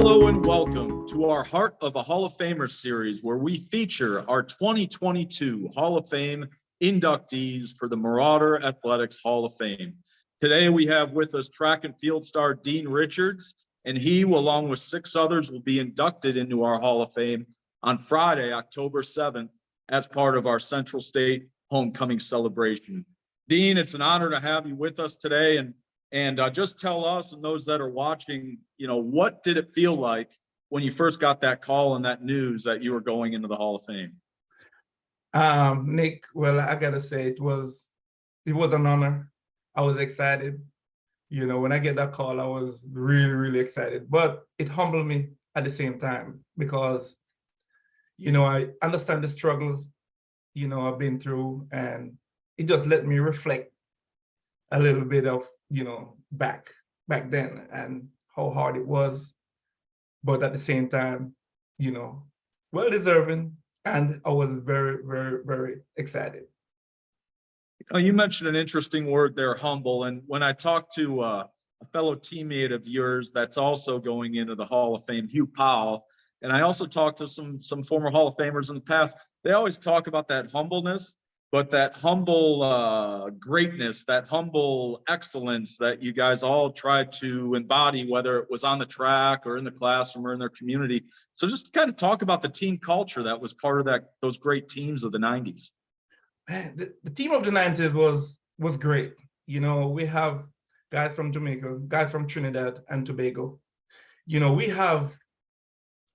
Hello and welcome to our Heart of a Hall of Famer series, where we feature our 2022 Hall of Fame inductees for the Marauder Athletics Hall of Fame. Today we have with us track and field star Dean Richards, and he, along with 6 others, will be inducted into our Hall of Fame on Friday, October 7th, as part of our Central State homecoming celebration. Dean, it's an honor to have you with us today, and just tell us and those that are watching, what did it feel like when you first got that call and that news that you were going into the Hall of Fame? Nick, well, I gotta say it was an honor. I was excited. When I get that call, I was really, really excited. But it humbled me at the same time because, I understand the struggles, I've been through, and it just let me reflect a little bit of, back then and how hard it was. But at the same time, well deserving. And I was very, very, very excited. You mentioned an interesting word there, humble. And when I talked to a fellow teammate of yours that's also going into the Hall of Fame, Hugh Powell, and I also talked to some former Hall of Famers in the past, they always talk about that humbleness, but that humble greatness, that humble excellence that you guys all tried to embody, whether it was on the track or in the classroom or in their community. So just kind of talk about the team culture that was part of those great teams of the 90s. Man, the team of the 90s was great. We have guys from Jamaica, guys from Trinidad and Tobago. We have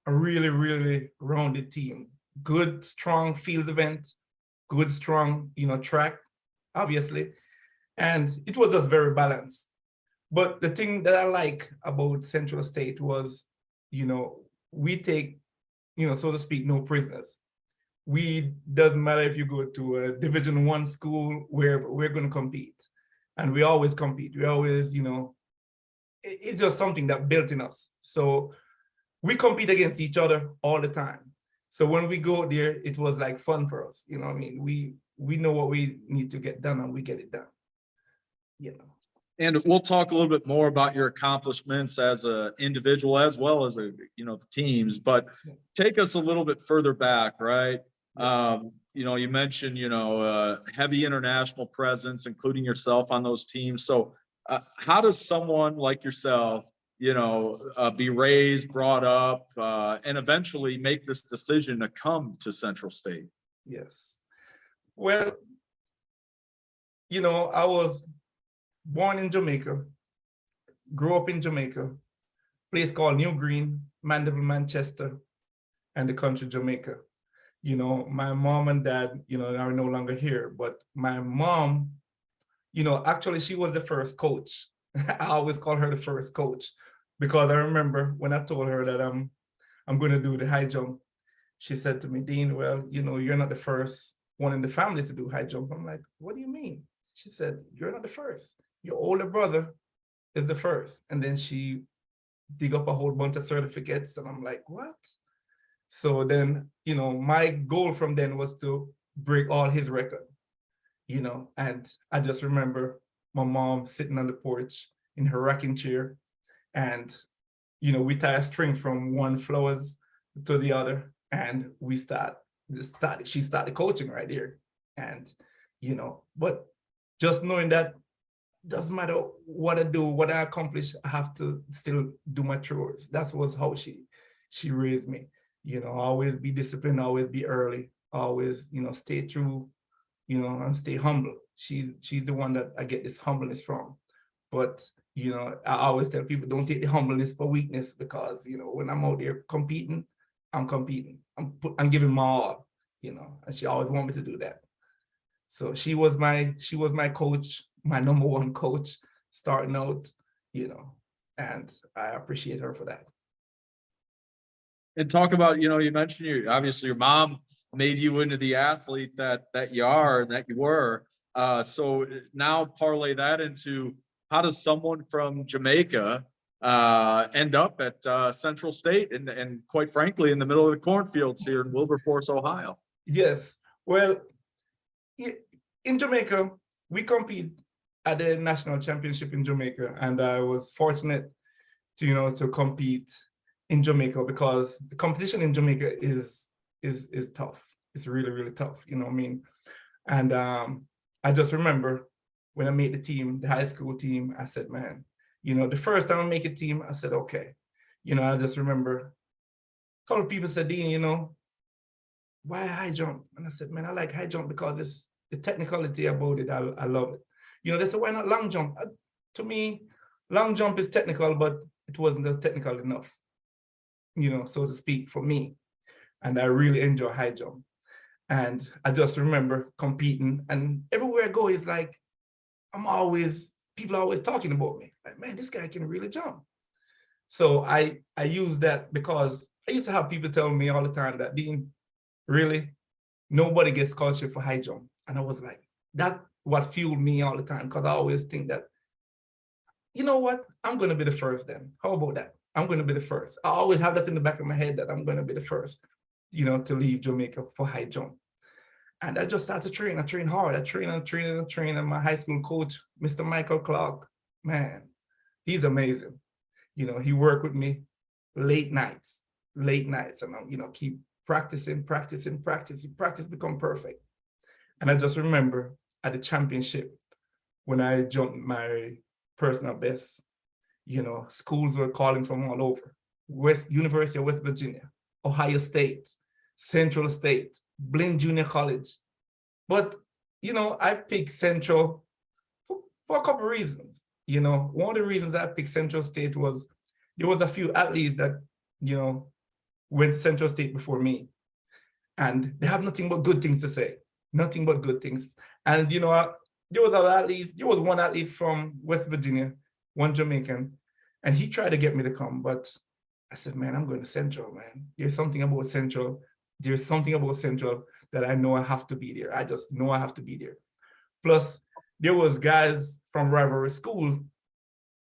a really, really rounded team. Good, strong field event, good, strong, track, obviously. And it was just very balanced. But the thing that I like about Central State was, we take, so to speak, no prisoners. Doesn't matter if you go to a Division I school, wherever, we're going to compete. And we always compete. We always, it's just something that built in us. So we compete against each other all the time. So when we go there, it was like fun for us. We know what we need to get done and we get it done. And we'll talk a little bit more about your accomplishments as an individual, as well as the teams, but take us a little bit further back, right? You mentioned, heavy international presence, including yourself on those teams. So how does someone like yourself, be raised, brought up, and eventually make this decision to come to Central State? Yes. Well, I was born in Jamaica, grew up in Jamaica, place called New Green, Mandeville, Manchester, and the country Jamaica. My mom and dad, are no longer here, but my mom, actually she was the first coach. I always call her the first coach because I remember when I told her that I'm going to do the high jump, she said to me, Dean, well, you're not the first one in the family to do high jump. I'm like, what do you mean? She said, you're not the first. Your older brother is the first. And then she dig up a whole bunch of certificates. And I'm like, what? So then, my goal from then was to break all his record, and I just remember my mom sitting on the porch in her rocking chair, and, we tie a string from one flowers to the other, and she started coaching right here. And, but just knowing that doesn't matter what I do, what I accomplish, I have to still do my chores. That was how she raised me. Always be disciplined, always be early, always, stay true, and stay humble. She's the one that I get this humbleness from. But, I always tell people, don't take the humbleness for weakness, because, when I'm out there competing, I'm competing. I'm giving my all, and she always wanted me to do that. So she was my coach, my number one coach starting out, and I appreciate her for that. And talk about, you mentioned obviously your mom made you into the athlete that you are and that you were. So now parlay that into, how does someone from Jamaica end up at Central State and quite frankly in the middle of the cornfields here in Wilberforce, Ohio? Yes. Well, in Jamaica, we compete at the national championship in Jamaica, and I was fortunate to compete in Jamaica, because the competition in Jamaica is tough. It's really, really tough, you know what I mean? And I just remember when I made the team, the high school team, I said, man, you know, the first time I make a team, I said, okay. You know, I just remember a couple of people said, Dean, you know, why high jump? And I said, man, I like high jump because it's the technicality about it. I love it. You know, they said, why not long jump? To me, long jump is technical, but it wasn't as technical enough, you know, so to speak, for me. And I really enjoy high jump. And I just remember competing, and everywhere I go, it's like, people are always talking about me. Like, man, this guy can really jump. So I use that because I used to have people tell me all the time that, Dean, really, nobody gets scholarship for high jump. And I was like, that what fueled me all the time, because I always think that, you know what, I'm going to be the first then. How about that? I'm going to be the first. I always have that in the back of my head that I'm going to be the first, you know, to leave Jamaica for high jump. And I just started to train. I trained hard. I trained. And my high school coach, Mr. Michael Clark, man, he's amazing. You know, he worked with me late nights. And I'm, you know, keep practice become perfect. And I just remember at the championship, when I jumped my personal best, you know, schools were calling from all over. University of West Virginia, Ohio State, Central State, Blinn Junior College. But, you know, I picked Central for a couple of reasons. You know, one of the reasons I picked Central State was there was a few athletes that, you know, went to Central State before me. And they have nothing but good things to say, nothing but good things. And, you know, there was one athlete from West Virginia, one Jamaican, and he tried to get me to come, but I said, man, I'm going to Central, man. There's something about Central that I know I have to be there. I just know I have to be there. Plus, there was guys from rivalry school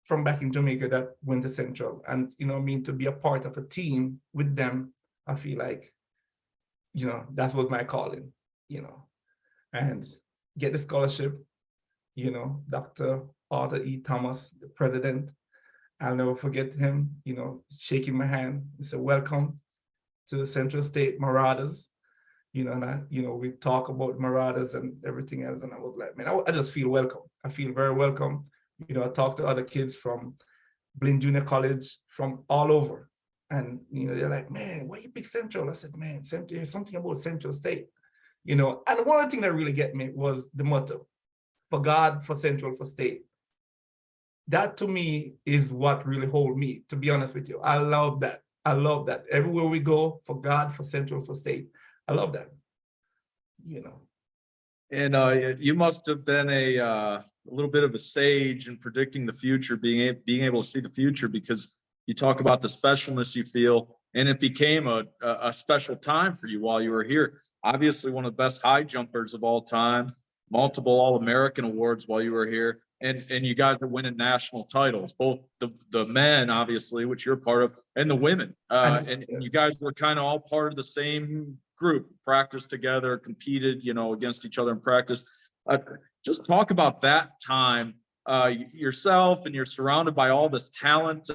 from back in Jamaica that went to Central. And, you know what I mean, to be a part of a team with them, I feel like, you know, that was my calling, you know, and get the scholarship, you know, Dr. Arthur E. Thomas, the president, I'll never forget him, you know, shaking my hand. He said, welcome to the Central State Marauders, you know, and we talk about Marauders and everything else. And I was like, man, I just feel welcome. I feel very welcome. You know, I talked to other kids from Blinn Junior College, from all over. And, you know, they're like, man, why you pick Central? I said, man, there's something about Central State, you know. And one of the things that really get me was the motto, for God, for Central, for State. That to me is what really hold me, to be honest with you. I love that. I love that. Everywhere we go, for God, for Central, for State. I love that, you know. And you must have been a little bit of a sage in predicting the future, being able to see the future, because you talk about the specialness you feel, and it became a special time for you while you were here. Obviously, one of the best high jumpers of all time, multiple All-American awards while you were here, and you guys are winning national titles, both the men, obviously, which you're part of, and the women. And you guys were kind of all part of the same group, practiced together, competed, you know, against each other in practice. Just talk about that time yourself, and you're surrounded by all this talent.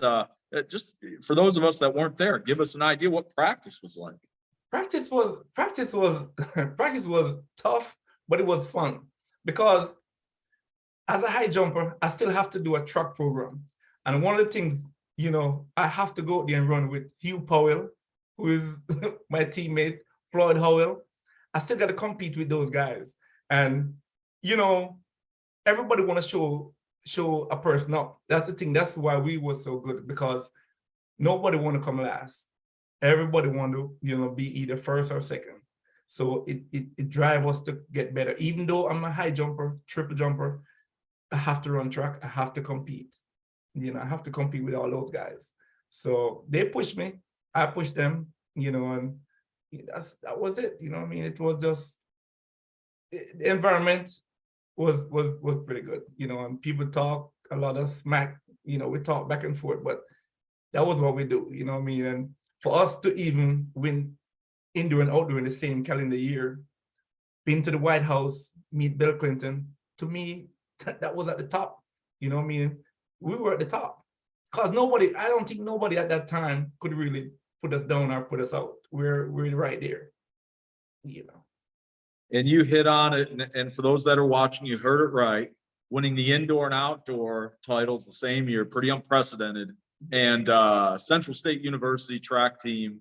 Just for those of us that weren't there, give us an idea what practice was like. Practice was practice was tough, but it was fun, because as a high jumper, I still have to do a track program. And one of the things, you know, I have to go out there and run with Hugh Powell, who is my teammate, Floyd Howell. I still got to compete with those guys. And, you know, everybody want to show a person up. That's the thing. That's why we were so good, because nobody want to come last. Everybody want to, you know, be either first or second. So it drives us to get better. Even though I'm a high jumper, triple jumper, I have to run track. I have to compete. You know, I have to compete with all those guys. So they push me. I push them. You know, and that was it. You know what I mean? It was just, the environment was pretty good. You know, and people talk a lot of smack. You know, we talk back and forth, but that was what we do. You know what I mean? And for us to even win indoor and outdoor in the same calendar year, been to the White House, meet Bill Clinton, to me, that was at the top. You know what I mean? We were at the top, Because I don't think nobody at that time could really put us down or put us out. We're right there, you know. And you hit on it. And for those that are watching, you heard it right. Winning the indoor and outdoor titles the same year, pretty unprecedented. And Central State University track team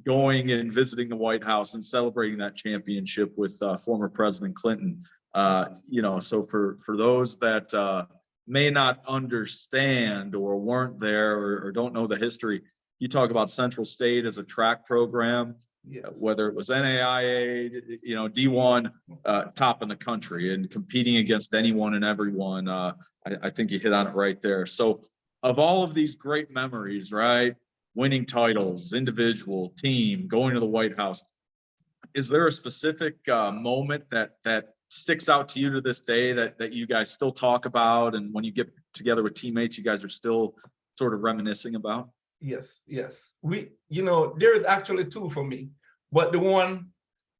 going and visiting the White House and celebrating that championship with former President Clinton. You know, so for those that may not understand or weren't there or don't know the history, you talk about Central State as a track program. Yes. Whether it was NAIA, you know, D1, top in the country and competing against anyone and everyone. I think you hit on it right there. So of all of these great memories, right? Winning titles, individual, team, going to the White House. Is there a specific moment that sticks out to you to this day that you guys still talk about? And when you get together with teammates, you guys are still sort of reminiscing about? Yes. You know, there is actually two for me, but the one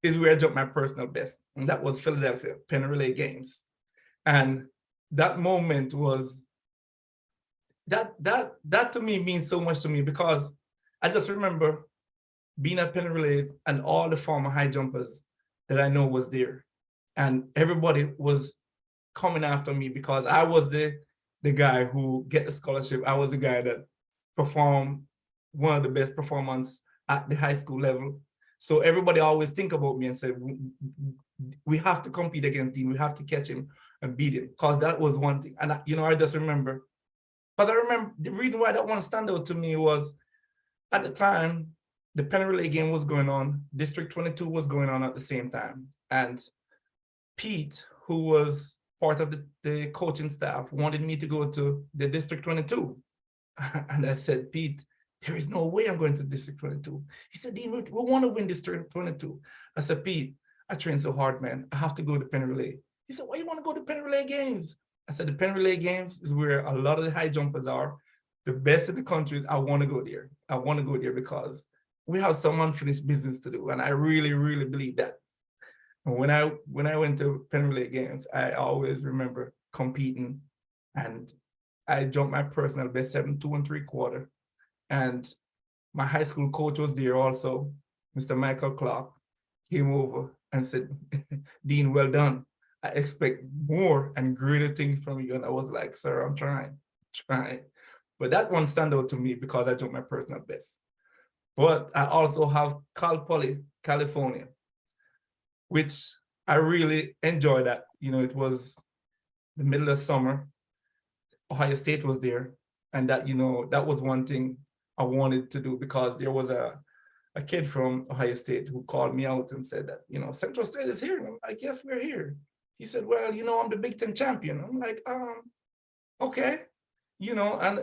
is where I jumped my personal best, and that was Philadelphia Penn Relay Games. And that moment was, that to me means so much to me, because I just remember being at Penn Relays and all the former high jumpers that I know was there. And everybody was coming after me because I was the guy who get the scholarship. I was the guy that performed one of the best performance at the high school level. So everybody always think about me and said, we have to compete against Dean. We have to catch him and beat him, because that was one thing. And you know, I just remember, but I remember the reason why that one stand out to me was at the time, the Penn Relay game was going on. District 22 was going on at the same time. And Pete, who was part of the coaching staff, wanted me to go to the District 22. And I said, Pete, there is no way I'm going to District 22. He said, Dean, we want to win District 22. I said, Pete, I train so hard, man. I have to go to Penn Relay. He said, why you want to go to Penn Relay Games? I said, the Penn Relay Games is where a lot of the high jumpers are, the best in the country. I want to go there. I want to go there because we have some unfinished business to do. And I really, really believe that. And when I went to Penn Relay Games, I always remember competing, and I jumped my personal best 7.2 3/4. And my high school coach was there also, Mr. Michael Clark, came over and said, Dean, well done. I expect more and greater things from you. And I was like, sir, I'm trying. But that one stand out to me because I jumped my personal best. But I also have Cal Poly, California, which I really enjoyed that. You know, it was the middle of summer. Ohio State was there. And that, you know, that was one thing I wanted to do, because there was a kid from Ohio State who called me out and said that, you know, Central State is here. And I'm like, yes, we're here. He said, well, you know, I'm the Big Ten champion. I'm like, okay, you know, and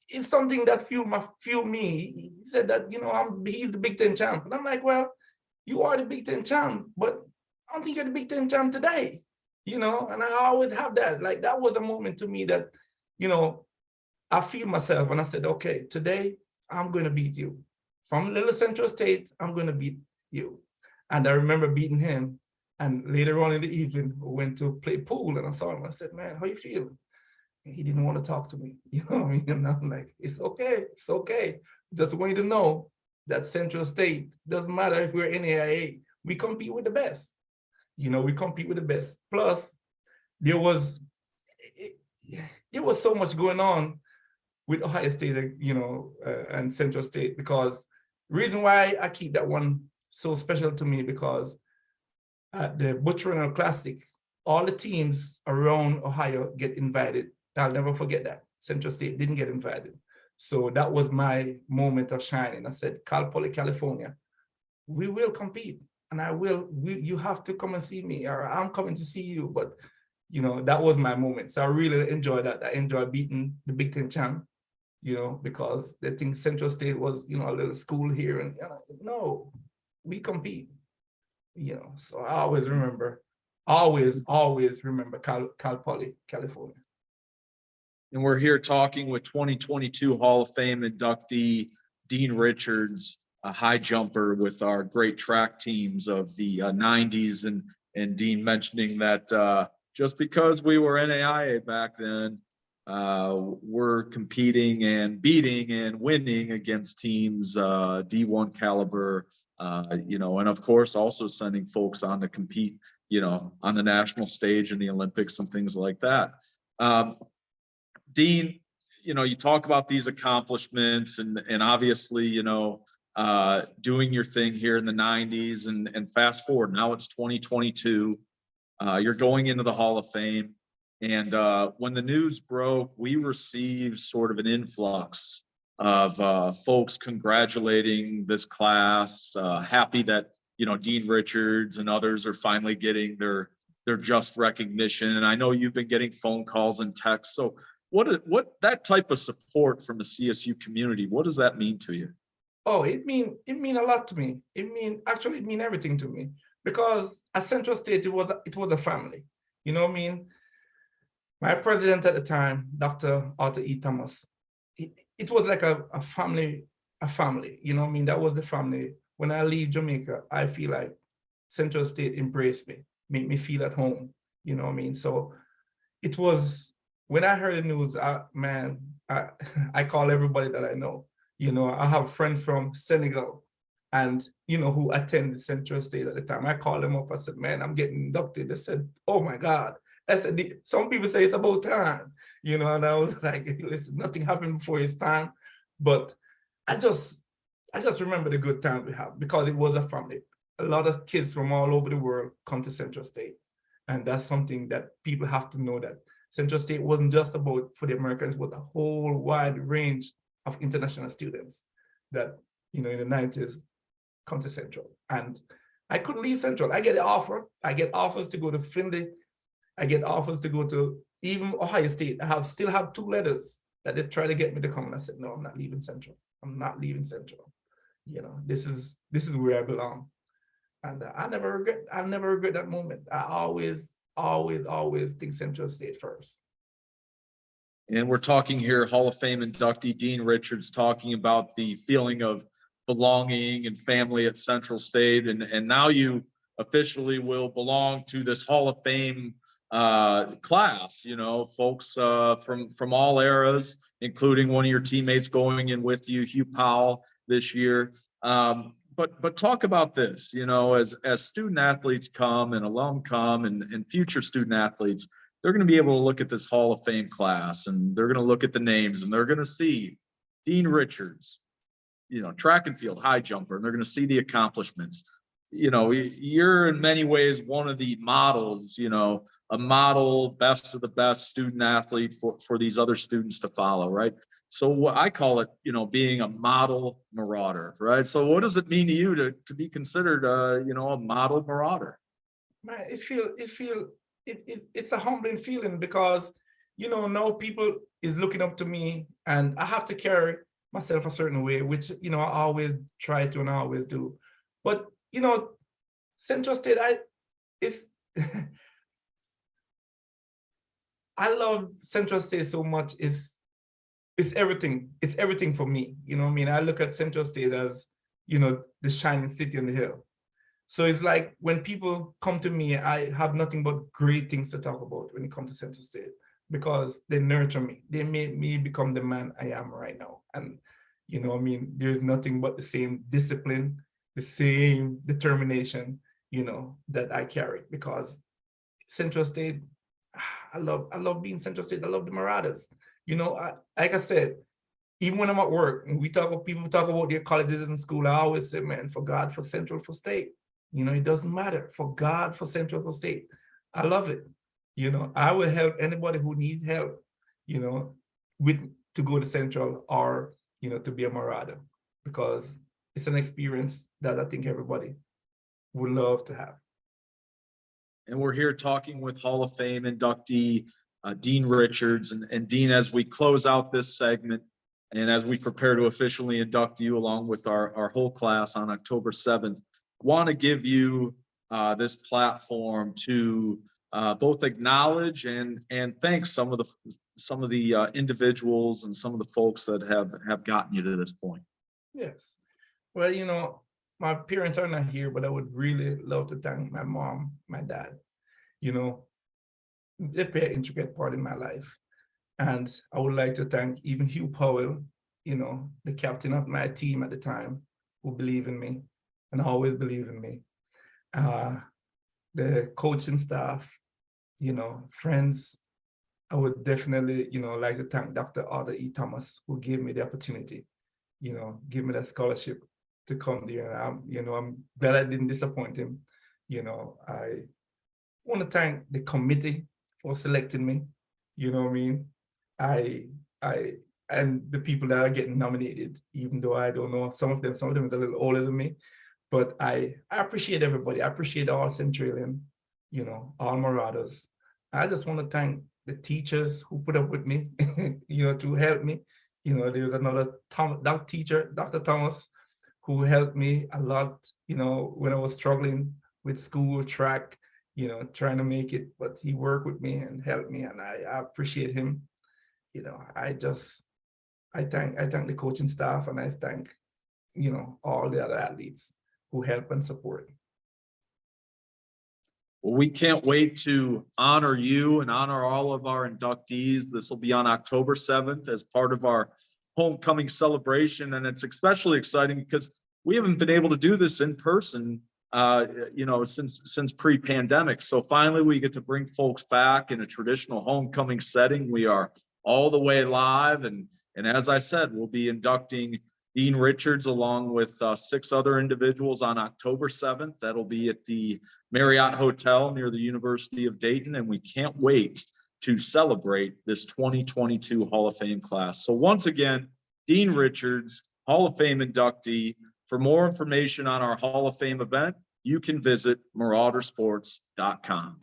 it's something that fueled me. He said that, you know, he's the Big Ten champ. And I'm like, well, you are the Big Ten champ, but I don't think you're the Big Ten champ today, you know? And I always have that. Like, that was a moment to me that, you know, I feel myself, and I said, okay, today I'm going to beat you. From Little Central State, I'm going to beat you. And I remember beating him. And later on in the evening, we went to play pool, and I saw him. I said, man, how you feeling? And he didn't want to talk to me. You know what I mean? And I'm like, it's okay. It's okay. Just want you to know that Central State, doesn't matter if we're NAIA, we compete with the best. You know, we compete with the best. Plus, there was so much going on with Ohio State, you know, and Central State, because reason why I keep that one so special to me, because at the Butcher Reynolds Classic, all the teams around Ohio get invited. I'll never forget that. Central State didn't get invited. So that was my moment of shining. I said, Cal Poly, California, we will compete. And you have to come and see me, or I'm coming to see you. But, you know, that was my moment. So I really enjoyed that. I enjoyed beating the Big Ten champ, you know, because they think Central State was, you know, a little school here. And, you know, no, we compete, you know. So I always remember Cal Poly, California. And we're here talking with 2022 Hall of Fame inductee Dean Richards, a high jumper with our great track teams of the 90s. And Dean mentioning that just because we were NAIA back then we're competing and beating and winning against teams D1 caliber, and of course also sending folks on to compete, on the national stage in the Olympics and things like that. Dean, you talk about these accomplishments and obviously, doing your thing here in the 90s and fast forward, now it's 2022. You're going into the Hall of Fame. And when the news broke, we received sort of an influx of folks congratulating this class, happy that, Dean Richards and others are finally getting their just recognition. And I know you've been getting phone calls and texts. So what that type of support from the CSU community, what does that mean to you? Oh, it mean a lot to me. It mean everything to me, because at Central State it was a family. You know what I mean? My president at the time, Dr. Arthur E. Thomas, it was like a family, you know what I mean? That was the family. When I leave Jamaica, I feel like Central State embraced me, made me feel at home, you know what I mean? So it was, when I heard the news, I call everybody that I know. I have friends from Senegal and, who attended Central State at the time. I called them up, I said, man, I'm getting inducted. They said, oh my God. I said, some people say it's about time, and I was like, listen, nothing happened before it's time. But I just remember the good time we have, because it was a family. A lot of kids from all over the world come to Central State. And that's something that people have to know, that Central State wasn't just about for the Americans, but a whole wide range of international students that, in the 90s come to Central. And I couldn't leave Central. I get an offer. I get offers to go to Finley. I get offers to go to even Ohio State. I still have 2 letters that they try to get me to come. And I said, no, I'm not leaving Central. I'm not leaving Central. This is where I belong. And I never regret that moment. I always think Central State first. And we're talking here, Hall of Fame inductee Dean Richards, talking about the feeling of belonging and family at Central State. And now you officially will belong to this Hall of Fame class, folks from all eras, including one of your teammates going in with you, Hugh Powell, this year. But talk about this, as student athletes come and alum come and future student athletes, they're going to be able to look at this Hall of Fame class, and they're going to look at the names, and they're going to see Dean Richards, track and field, high jumper, and they're going to see the accomplishments. You're in many ways one of the models, a model, best of the best student athlete for these other students to follow, right? So what I call it, being a model marauder, right? So what does it mean to you to be considered, a model marauder? Man, it's a humbling feeling, because, now people is looking up to me, and I have to carry myself a certain way, which, I always try to and I always do. But, Central State, I love Central State so much. It's everything. It's everything for me. You know what I mean? I look at Central State as, the shining city on the hill. So it's like when people come to me, I have nothing but great things to talk about when it comes to Central State, because they nurture me. They made me become the man I am right now. And, there's nothing but the same discipline, the same determination, that I carry, because Central State, I love being Central State. I love the Marauders. Like I said, even when I'm at work and people talk about their colleges and school, I always say, man, for God, for Central, for State. It doesn't matter. For God, for Central, for State. I love it. I will help anybody who needs help, to go to Central or, to be a Marauder, because it's an experience that I think everybody would love to have. And we're here talking with Hall of Fame inductee Dean Richards. And Dean, as we close out this segment and as we prepare to officially induct you along with our whole class on October 7th, want to give you this platform to both acknowledge and thank some of the individuals and some of the folks that have gotten you to this point. Yes. Well, my parents are not here, but I would really love to thank my mom, my dad. They play an intricate part in my life. And I would like to thank even Hugh Powell, the captain of my team at the time, who believed in me and always believed in me. The coaching staff, friends. I would definitely, like to thank Dr. Arthur E. Thomas, who gave me the opportunity, give me that scholarship to come there. And I'm glad I didn't disappoint him. I want to thank the committee for selecting me. You know what I mean? I and the people that are getting nominated, even though I don't know some of them is a little older than me, but I appreciate everybody. I appreciate all Centralian, all Marauders. I just want to thank the teachers who put up with me, to help me. There was another teacher, Dr. Thomas, who helped me a lot, when I was struggling with school, track, trying to make it, but he worked with me and helped me, and I appreciate him. I thank the coaching staff, and I thank, all the other athletes who help and support. Well, we can't wait to honor you and honor all of our inductees. This will be on October 7th as part of our homecoming celebration. And it's especially exciting because we haven't been able to do this in person, since pre-pandemic. So finally, we get to bring folks back in a traditional homecoming setting. We are all the way live. And as I said, we'll be inducting Dean Richards along with 6 other individuals on October 7th. That'll be at the Marriott Hotel near the University of Dayton, and we can't wait to celebrate this 2022 Hall of Fame class. So once again, Dean Richards, Hall of Fame inductee. For more information on our Hall of Fame event, you can visit maraudersports.com.